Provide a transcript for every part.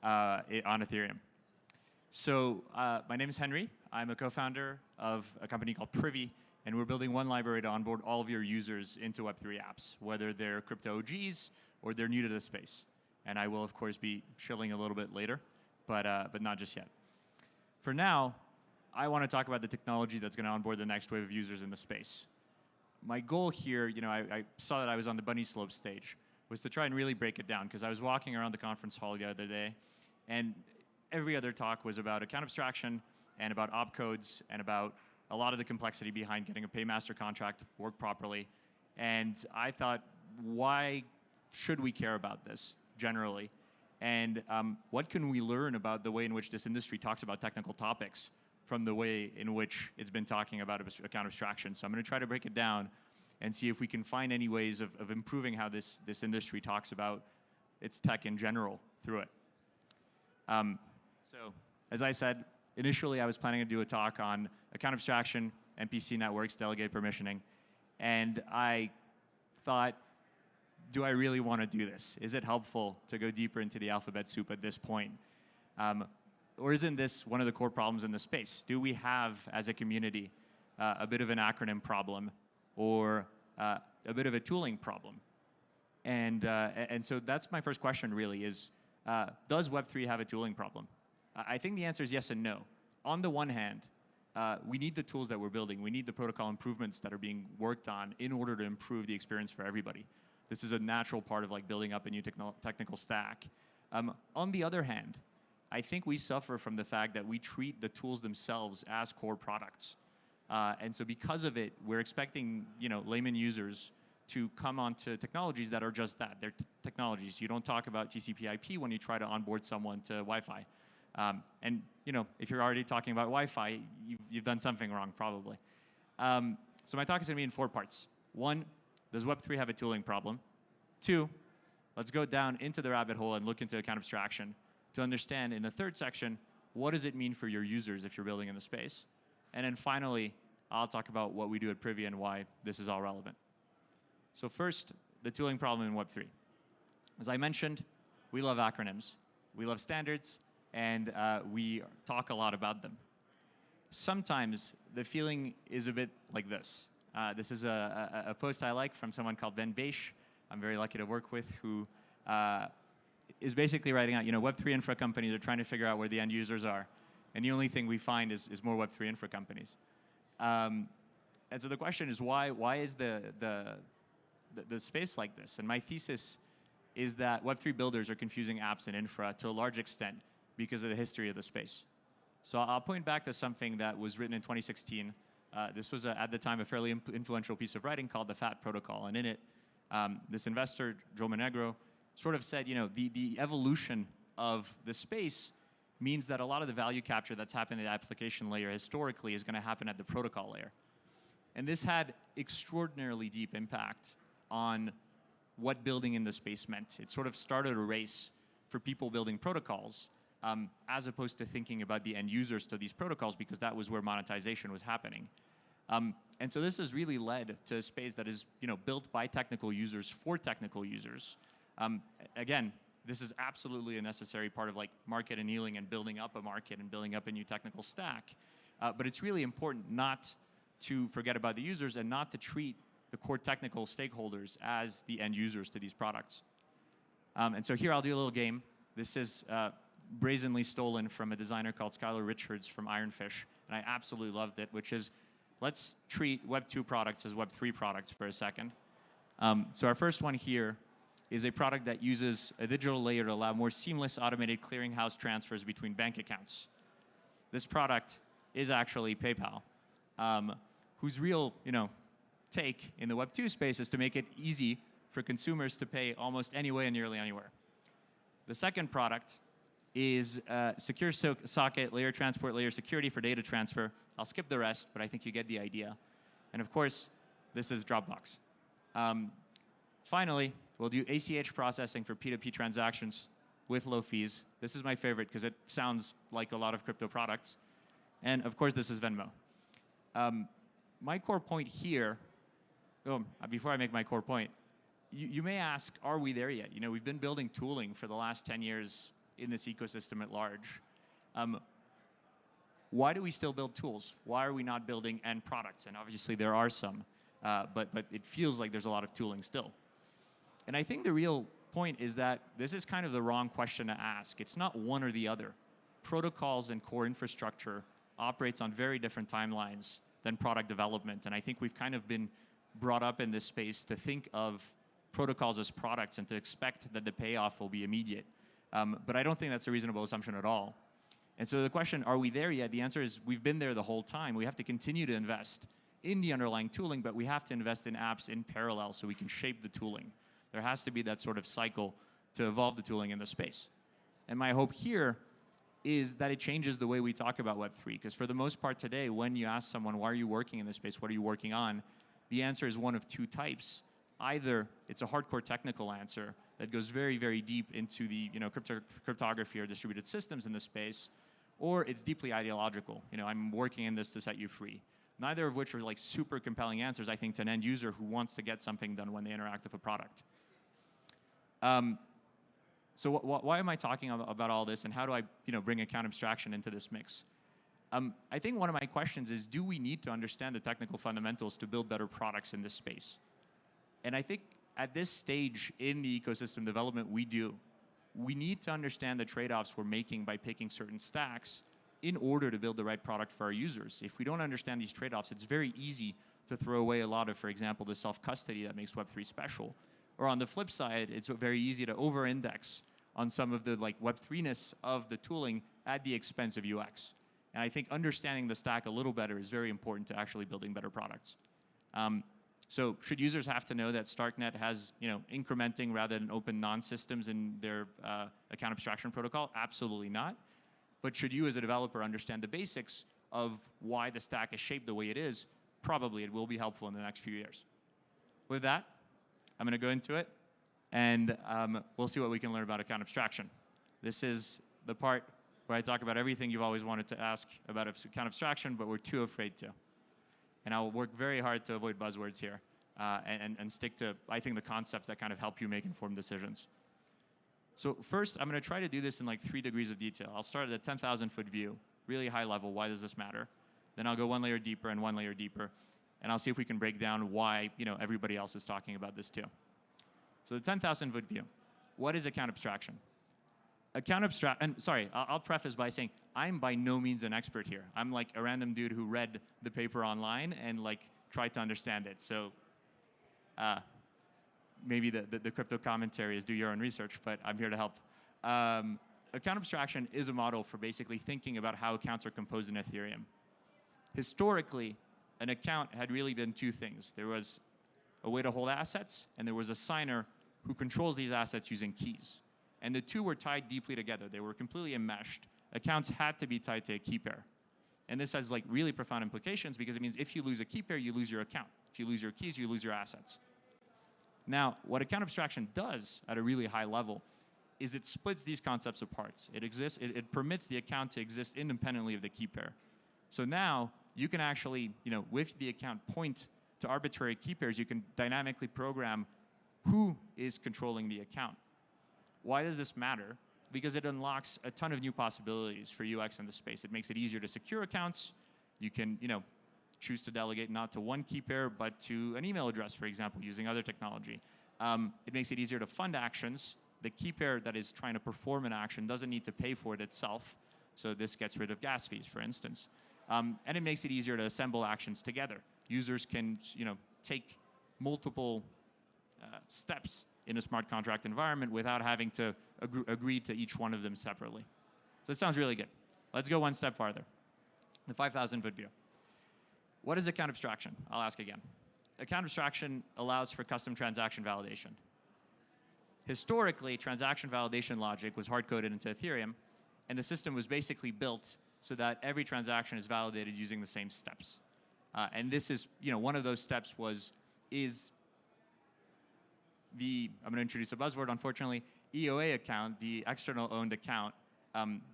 on Ethereum. So my name is Henri. I'm a co-founder of a company called Privy, and we're building one library to onboard all of your users into Web3 apps, whether they're crypto OGs or they're new to the space. And I will, of course, be shilling a little bit later, but not just yet. For now, I want to talk about the technology that's going to onboard the next wave of users in the space. My goal here, I saw that I was on the bunny slope stage, was to try and really break it down, because I was walking around the conference hall the other day, and every other talk was about account abstraction and about opcodes and about a lot of the complexity behind getting a paymaster contract to work properly. And I thought, why should we care about this generally? And what can we learn about the way in which this industry talks about technical topics from the way in which it's been talking about account abstraction? So I'm going to try to break it down and see if we can find any ways of improving how this industry talks about its tech in general through it. So as I said, initially I was planning to do a talk on account abstraction, MPC networks, delegated permissioning, and I thought, do I really want to do this? Is it helpful to go deeper into the alphabet soup at this point? Or isn't this one of the core problems in the space? Do we have, as a community, a bit of an acronym problem or a bit of a tooling problem? And so that's my first question, really, is does Web3 have a tooling problem? I think the answer is yes and no. On the one hand, we need the tools that we're building. We need the protocol improvements that are being worked on in order to improve the experience for everybody. This is a natural part of building up a new technical stack. On the other hand, I think we suffer from the fact that we treat the tools themselves as core products. And so because of it, we're expecting layman users to come onto technologies that are just that. They're technologies. You don't talk about TCP/IP when you try to onboard someone to Wi-Fi. And if you're already talking about Wi-Fi, you've done something wrong, probably. So my talk is going to be in 4 parts. 1, does Web3 have a tooling problem? 2, let's go down into the rabbit hole and look into account abstraction to understand, in the 3rd section, what does it mean for your users if you're building in the space? And then finally, I'll talk about what we do at Privy and why this is all relevant. So first, the tooling problem in Web3. As I mentioned, we love acronyms. We love standards, and we talk a lot about them. Sometimes the feeling is a bit like this. This is a post I like from someone called Ben Beisch, I'm very lucky to work with, who is basically writing out, Web3 infra companies are trying to figure out where the end users are. And the only thing we find is more Web3 infra companies. And so the question is, why is the space like this? And my thesis is that Web3 builders are confusing apps and infra to a large extent because of the history of the space. So I'll point back to something that was written in 2016. This was, at the time, a fairly influential piece of writing called the FAT protocol. And in it, this investor, Joe Monegro, sort of said, the evolution of the space means that a lot of the value capture that's happened at the application layer historically is going to happen at the protocol layer. And this had extraordinarily deep impact on what building in the space meant. It sort of started a race for people building protocols, as opposed to thinking about the end users to these protocols, because that was where monetization was happening. And so this has really led to a space that is built by technical users for technical users. Again, this is absolutely a necessary part of market annealing and building up a market and building up a new technical stack. But it's really important not to forget about the users and not to treat the core technical stakeholders as the end users to these products. And so here I'll do a little game. This is brazenly stolen from a designer called Skylar Richards from Ironfish, and I absolutely loved it, which is, let's treat Web 2 products as Web 3 products for a second. So our first one here is a product that uses a digital layer to allow more seamless automated clearinghouse transfers between bank accounts. This product is actually PayPal, whose real take in the Web 2 space is to make it easy for consumers to pay almost any way and nearly anywhere. The second product is secure socket, layer transport, layer security for data transfer. I'll skip the rest, but I think you get the idea. And of course, this is Dropbox. Finally, we'll do ACH processing for P2P transactions with low fees. This is my favorite because it sounds like a lot of crypto products. And of course, this is Venmo. My core point here, before I make my core point, you may ask, are we there yet? We've been building tooling for the last 10 years in this ecosystem at large. Why do we still build tools? Why are we not building end products? And obviously there are some, but it feels like there's a lot of tooling still. And I think the real point is that this is kind of the wrong question to ask. It's not one or the other. Protocols and core infrastructure operates on very different timelines than product development. And I think we've kind of been brought up in this space to think of protocols as products and to expect that the payoff will be immediate. But I don't think that's a reasonable assumption at all. And so the question, are we there yet? The answer is we've been there the whole time. We have to continue to invest in the underlying tooling, but we have to invest in apps in parallel so we can shape the tooling. There has to be that sort of cycle to evolve the tooling in the space. And my hope here is that it changes the way we talk about Web3, because for the most part today, when you ask someone, why are you working in this space, what are you working on, the answer is one of two types. Either it's a hardcore technical answer that goes very, very deep into the cryptography or distributed systems in the space, or it's deeply ideological. I'm working in this to set you free. Neither of which are like super compelling answers, I think, to an end user who wants to get something done when they interact with a product. So why am I talking about all this, and how do I bring account abstraction into this mix? I think one of my questions is, do we need to understand the technical fundamentals to build better products in this space? And I think at this stage in the ecosystem development, we do. We need to understand the trade-offs we're making by picking certain stacks in order to build the right product for our users. If we don't understand these trade-offs, it's very easy to throw away a lot of, for example, the self-custody that makes Web3 special. Or on the flip side, it's very easy to over-index on some of the Web3-ness of the tooling at the expense of UX. And I think understanding the stack a little better is very important to actually building better products. So should users have to know that StarkNet has incrementing rather than open non-systems in their account abstraction protocol? Absolutely not. But should you as a developer understand the basics of why the stack is shaped the way it is? Probably it will be helpful in the next few years. With that, I'm going to go into it, and we'll see what we can learn about account abstraction. This is the part where I talk about everything you've always wanted to ask about account abstraction, but we're too afraid to. And I'll work very hard to avoid buzzwords here and stick to, I think, the concepts that kind of help you make informed decisions. So first, I'm going to try to do this in 3 degrees of detail. I'll start at a 10,000-foot view, really high level. Why does this matter? Then I'll go 1 layer deeper and 1 layer deeper, and I'll see if we can break down why everybody else is talking about this too. So the 10,000-foot view. What is account abstraction? I'll preface by saying I'm by no means an expert here. I'm like a random dude who read the paper online and tried to understand it. So maybe the crypto commentary is do your own research, but I'm here to help. Account abstraction is a model for basically thinking about how accounts are composed in Ethereum. Historically, an account had really been 2 things. There was a way to hold assets, and there was a signer who controls these assets using keys. And the 2 were tied deeply together. They were completely enmeshed. Accounts had to be tied to a key pair. And this has really profound implications, because it means if you lose a key pair, you lose your account. If you lose your keys, you lose your assets. Now, what account abstraction does at a really high level is it splits these concepts apart. It permits the account to exist independently of the key pair. So now you can actually, with the account, point to arbitrary key pairs. You can dynamically program who is controlling the account. Why does this matter? Because it unlocks a ton of new possibilities for UX in the space. It makes it easier to secure accounts. You can, choose to delegate not to one key pair, but to an email address, for example, using other technology. It makes it easier to fund actions. The key pair that is trying to perform an action doesn't need to pay for it itself. So this gets rid of gas fees, for instance. And it makes it easier to assemble actions together. Users can, take multiple steps in a smart contract environment without having to agree to each one of them separately. So it sounds really good. Let's go one step farther. The 5,000-foot view. What is account abstraction? I'll ask again. Account abstraction allows for custom transaction validation. Historically, transaction validation logic was hard-coded into Ethereum, and the system was basically built so that every transaction is validated using the same steps. And this is, one of those steps is the, I'm going to introduce a buzzword, unfortunately, EOA account, the external owned account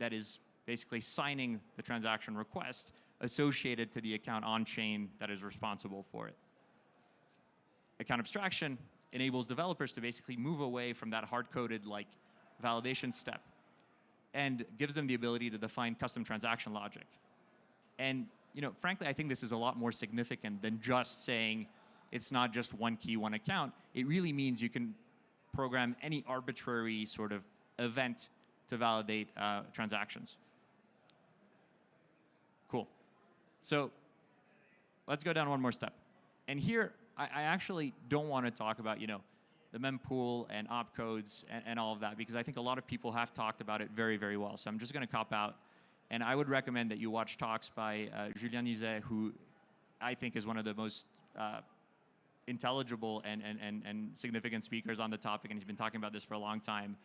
that is basically signing the transaction request associated to the account on-chain that is responsible for it. Account abstraction enables developers to basically move away from that hard-coded validation step and gives them the ability to define custom transaction logic. And frankly, I think this is a lot more significant than just saying it's not just one key, one account. It really means you can program any arbitrary sort of event to validate transactions. Cool. So let's go down one more step. And here, I actually don't want to talk about, the mempool and opcodes and all of that, because I think a lot of people have talked about it very, very well. So I'm just going to cop out. And I would recommend that you watch talks by Julien Nizet, who I think is one of the most intelligible and significant speakers on the topic, and he's been talking about this for a long time.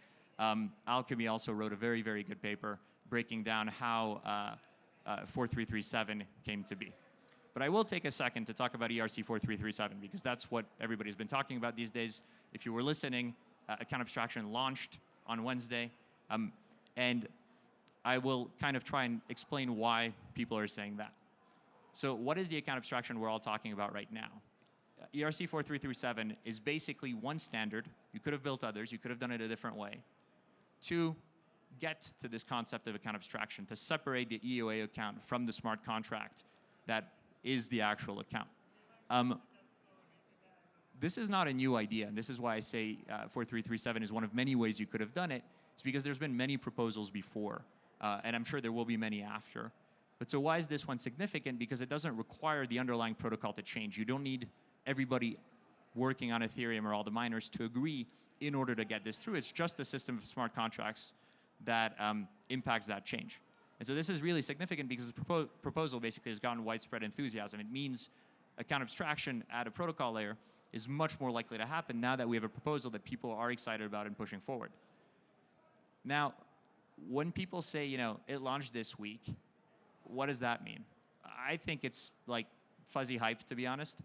Alchemy also wrote a very, very good paper breaking down how 4337 came to be. But I will take a second to talk about ERC 4337, because that's what everybody's been talking about these days. If you were listening, account abstraction launched on Wednesday, and I will kind of try and explain why people are saying that. So what is the account abstraction we're all talking about right now? ERC 4337 is basically one standard. You could have built others. You could have done it a different way to get to this concept of account abstraction, to separate the EOA account from the smart contract that is the actual account. This is not a new idea, and this is why I say 4337 is one of many ways you could have done it. It's because there's been many proposals before, and I'm sure there will be many after. But so why is this one significant? Because it doesn't require the underlying protocol to change. You don't need everybody working on Ethereum or all the miners to agree in order to get this through. It's just a system of smart contracts that impacts that change. And so this is really significant because the proposal basically has gotten widespread enthusiasm. It means account abstraction at a protocol layer is much more likely to happen now that we have a proposal that people are excited about and pushing forward. Now, when people say, it launched this week, what does that mean? I think it's like fuzzy hype, to be honest.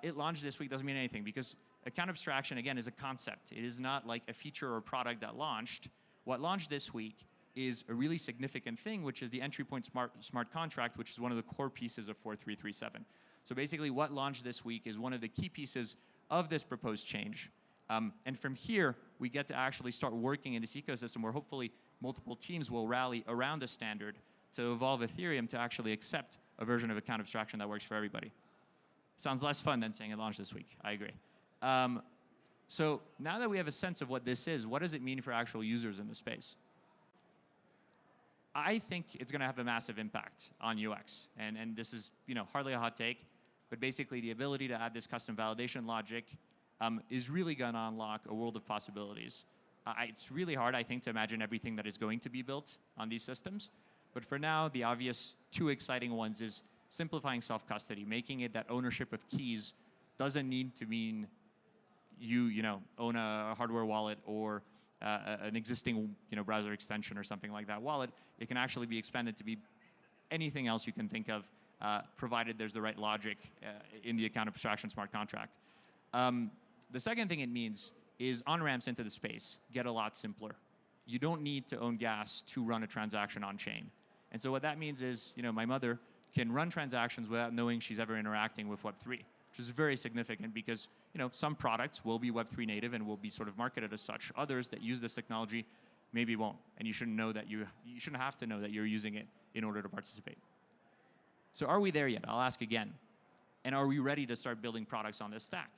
It launched this week doesn't mean anything, because account abstraction, again, is a concept. It is not like a feature or a product that launched. What launched this week is a really significant thing, which is the entry point smart contract, which is one of the core pieces of 4337. So basically what launched this week is one of the key pieces of this proposed change. And from here, we get to actually start working in this ecosystem where hopefully multiple teams will rally around a standard to evolve Ethereum to actually accept a version of account abstraction that works for everybody. Sounds less fun than saying it launched this week. I agree. So now that we have a sense of what this is, what does it mean for actual users in the space? I think it's going to have a massive impact on UX. And this is hardly a hot take, but basically the ability to add this custom validation logic is really going to unlock a world of possibilities. It's really hard, I think, to imagine everything that is going to be built on these systems. But for now, the obvious two exciting ones is simplifying self-custody, making it that ownership of keys doesn't need to mean you own a hardware wallet or an existing browser extension or something like that wallet. It can actually be expanded to be anything else you can think of, provided there's the right logic in the account abstraction smart contract. The second thing it means is on-ramps into the space get a lot simpler. You don't need to own gas to run a transaction on-chain. And so what that means is, my mother can run transactions without knowing she's ever interacting with Web3, which is very significant because some products will be Web3 native and will be sort of marketed as such. Others that use this technology maybe won't, and you shouldn't know that you shouldn't have to know that you're using it in order to participate. So are we there yet? I'll ask again. And are we ready to start building products on this stack?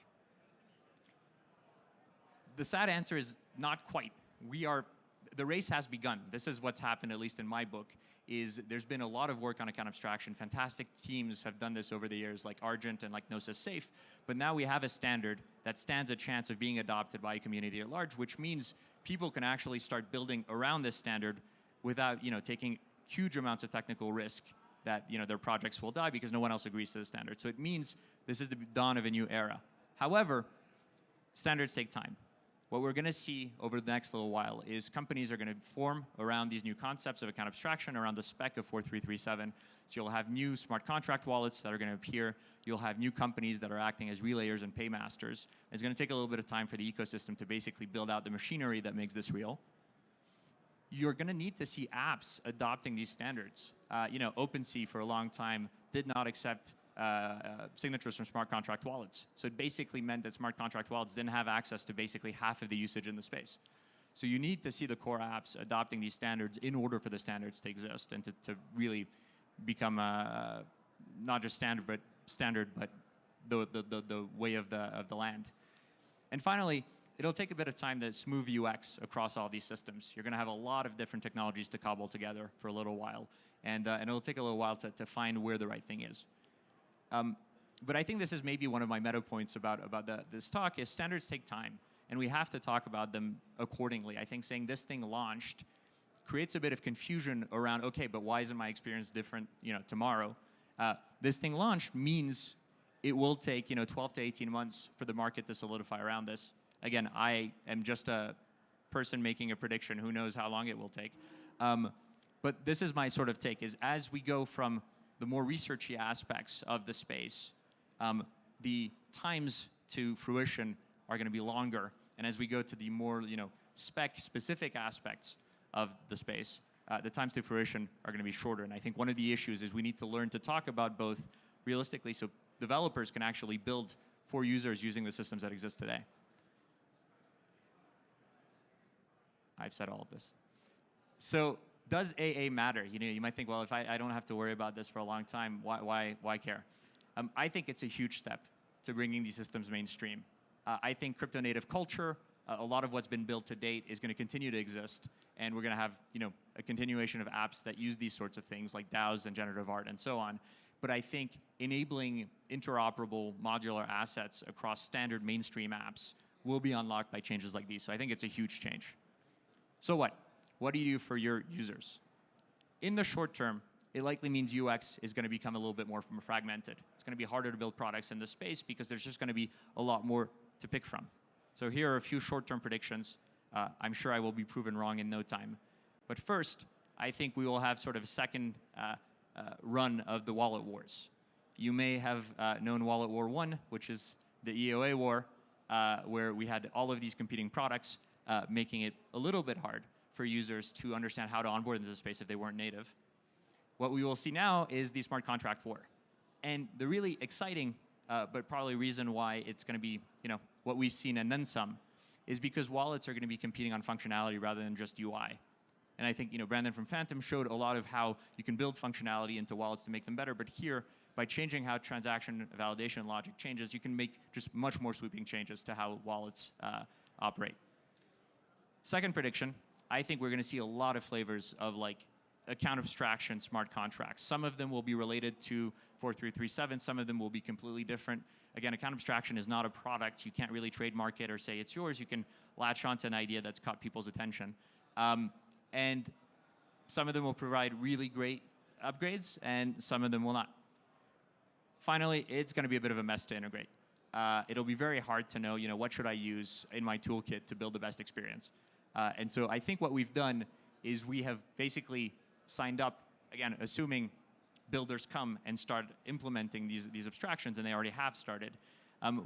The sad answer is not quite. The race has begun. This is what's happened, at least in my book, is there's been a lot of work on account abstraction. Fantastic teams have done this over the years, like Argent and like Gnosis Safe. But now we have a standard that stands a chance of being adopted by a community at large, which means people can actually start building around this standard without taking huge amounts of technical risk that their projects will die because no one else agrees to the standard. So it means this is the dawn of a new era. However, standards take time. What we're going to see over the next little while is companies are going to form around these new concepts of account abstraction, around the spec of 4337. So you'll have new smart contract wallets that are going to appear. You'll have new companies that are acting as relayers and paymasters. It's going to take a little bit of time for the ecosystem to basically build out the machinery that makes this real. You're going to need to see apps adopting these standards. OpenSea for a long time did not accept signatures from smart contract wallets. So it basically meant that smart contract wallets didn't have access to basically half of the usage in the space. So you need to see the core apps adopting these standards in order for the standards to exist and to really become not just standard, but the way of the land. And finally, it'll take a bit of time to smooth UX across all these systems. You're going to have a lot of different technologies to cobble together for a little while, and it'll take a little while to find where the right thing is. But I think this is maybe one of my meta points about this talk is standards take time, and we have to talk about them accordingly. I think saying this thing launched creates a bit of confusion around, okay, but why isn't my experience different, tomorrow? This thing launched means it will take, 12 to 18 months for the market to solidify around this. Again, I am just a person making a prediction. Who knows how long it will take? But this is my sort of take, is as we go from the more researchy aspects of the space, the times to fruition are going to be longer. And as we go to the more, spec-specific aspects of the space, the times to fruition are going to be shorter. And I think one of the issues is we need to learn to talk about both realistically so developers can actually build for users using the systems that exist today. I've said all of this. So does AA matter? You might think, well, if I don't have to worry about this for a long time, why care? I think it's a huge step to bringing these systems mainstream. I think crypto native culture, a lot of what's been built to date is going to continue to exist, and we're going to have a continuation of apps that use these sorts of things like DAOs and generative art and so on. But I think enabling interoperable modular assets across standard mainstream apps will be unlocked by changes like these. So I think it's a huge change. So what? What do you do for your users? In the short term, it likely means UX is going to become a little bit more fragmented. It's going to be harder to build products in this space because there's just going to be a lot more to pick from. So here are a few short-term predictions. I'm sure I will be proven wrong in no time. But first, I think we will have sort of a second run of the wallet wars. You may have known Wallet War 1, which is the EOA war, where we had all of these competing products, making it a little bit hard for users to understand how to onboard into the space if they weren't native. What we will see now is the smart contract war. And the really exciting, but probably reason why it's going to be what we've seen and then some, is because wallets are going to be competing on functionality rather than just UI. And I think Brandon from Phantom showed a lot of how you can build functionality into wallets to make them better. But here, by changing how transaction validation logic changes, you can make just much more sweeping changes to how wallets operate. Second prediction, I think we're going to see a lot of flavors of account abstraction smart contracts. Some of them will be related to 4337. Some of them will be completely different. Again, account abstraction is not a product. You can't really trademark it or say it's yours. You can latch onto an idea that's caught people's attention. And some of them will provide really great upgrades, and some of them will not. Finally, it's going to be a bit of a mess to integrate. It'll be very hard to know, what should I use in my toolkit to build the best experience. And so I think what we've done is we have basically signed up, again, assuming builders come and start implementing these abstractions, and they already have started.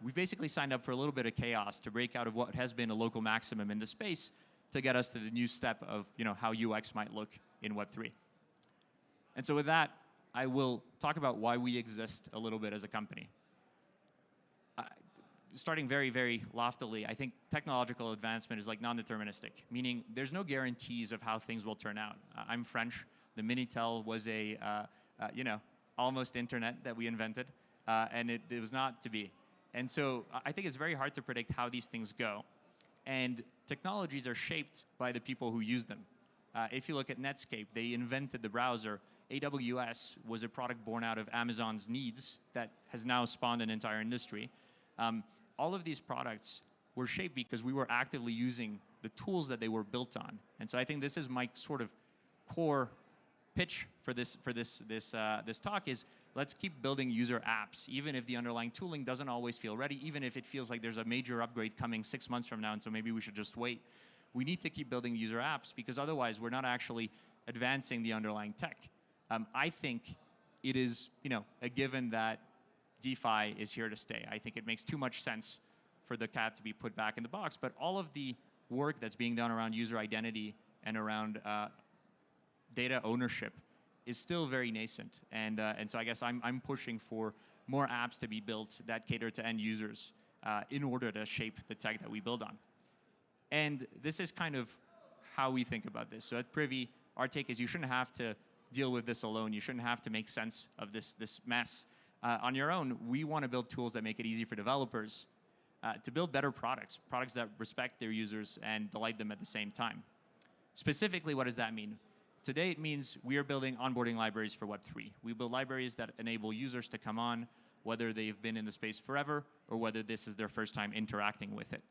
We've basically signed up for a little bit of chaos to break out of what has been a local maximum in the space to get us to the new step of how UX might look in Web3. And so with that, I will talk about why we exist a little bit as a company. Starting very, very loftily, I think technological advancement is like non-deterministic, meaning there's no guarantees of how things will turn out. I'm French. The Minitel was a, almost internet that we invented, and it was not to be. And so I think it's very hard to predict how these things go. And technologies are shaped by the people who use them. If you look at Netscape, they invented the browser. AWS was a product born out of Amazon's needs that has now spawned an entire industry. All of these products were shaped because we were actively using the tools that they were built on. And so I think this is my sort of core pitch for this talk is let's keep building user apps, even if the underlying tooling doesn't always feel ready, even if it feels like there's a major upgrade coming 6 months from now, and so maybe we should just wait. We need to keep building user apps because otherwise we're not actually advancing the underlying tech. I think it is a given that DeFi is here to stay. I think it makes too much sense for the cat to be put back in the box, but all of the work that's being done around user identity and around data ownership is still very nascent. And so I guess I'm pushing for more apps to be built that cater to end users in order to shape the tech that we build on. And this is kind of how we think about this. So at Privy, our take is you shouldn't have to deal with this alone. You shouldn't have to make sense of this mess on your own. We want to build tools that make it easy for developers to build better products that respect their users and delight them at the same time. Specifically, what does that mean? Today, it means we are building onboarding libraries for Web3. We build libraries that enable users to come on, whether they've been in the space forever or whether this is their first time interacting with it.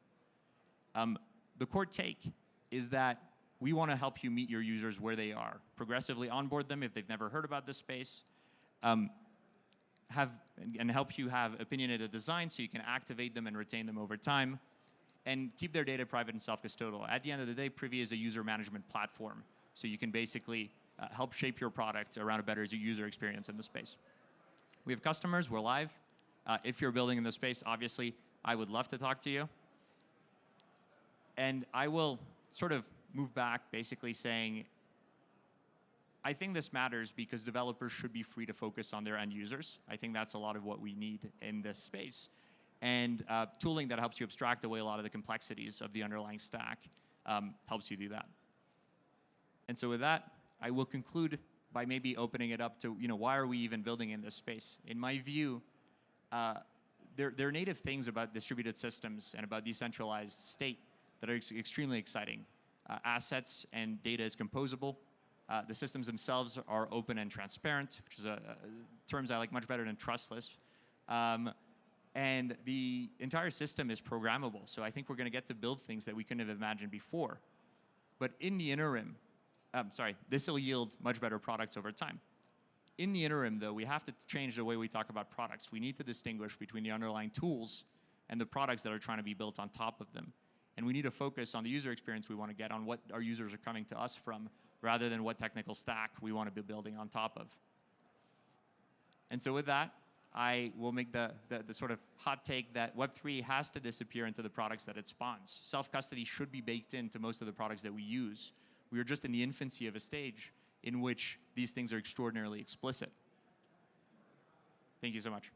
The core take is that we want to help you meet your users where they are, progressively onboard them if they've never heard about this space, and help you have opinionated design so you can activate them and retain them over time, and keep their data private and self-custodial. At the end of the day, Privy is a user management platform, so you can basically help shape your product around a better user experience in the space. We have customers, we're live. If you're building in the space, obviously, I would love to talk to you. And I will sort of move back, basically saying, I think this matters because developers should be free to focus on their end users. I think that's a lot of what we need in this space. And tooling that helps you abstract away a lot of the complexities of the underlying stack helps you do that. And so with that, I will conclude by maybe opening it up to, why are we even building in this space? In my view, there are native things about distributed systems and about decentralized state that are extremely exciting. Assets and data is composable. The systems themselves are open and transparent, which is terms I like much better than trustless. And the entire system is programmable. So I think we're going to get to build things that we couldn't have imagined before. But in the interim, this will yield much better products over time. In the interim, though, we have to change the way we talk about products. We need to distinguish between the underlying tools and the products that are trying to be built on top of them. And we need to focus on the user experience we want to get, on what our users are coming to us from, rather than what technical stack we want to be building on top of. And so with that, I will make the sort of hot take that Web3 has to disappear into the products that it spawns. Self-custody should be baked into most of the products that we use. We are just in the infancy of a stage in which these things are extraordinarily explicit. Thank you so much.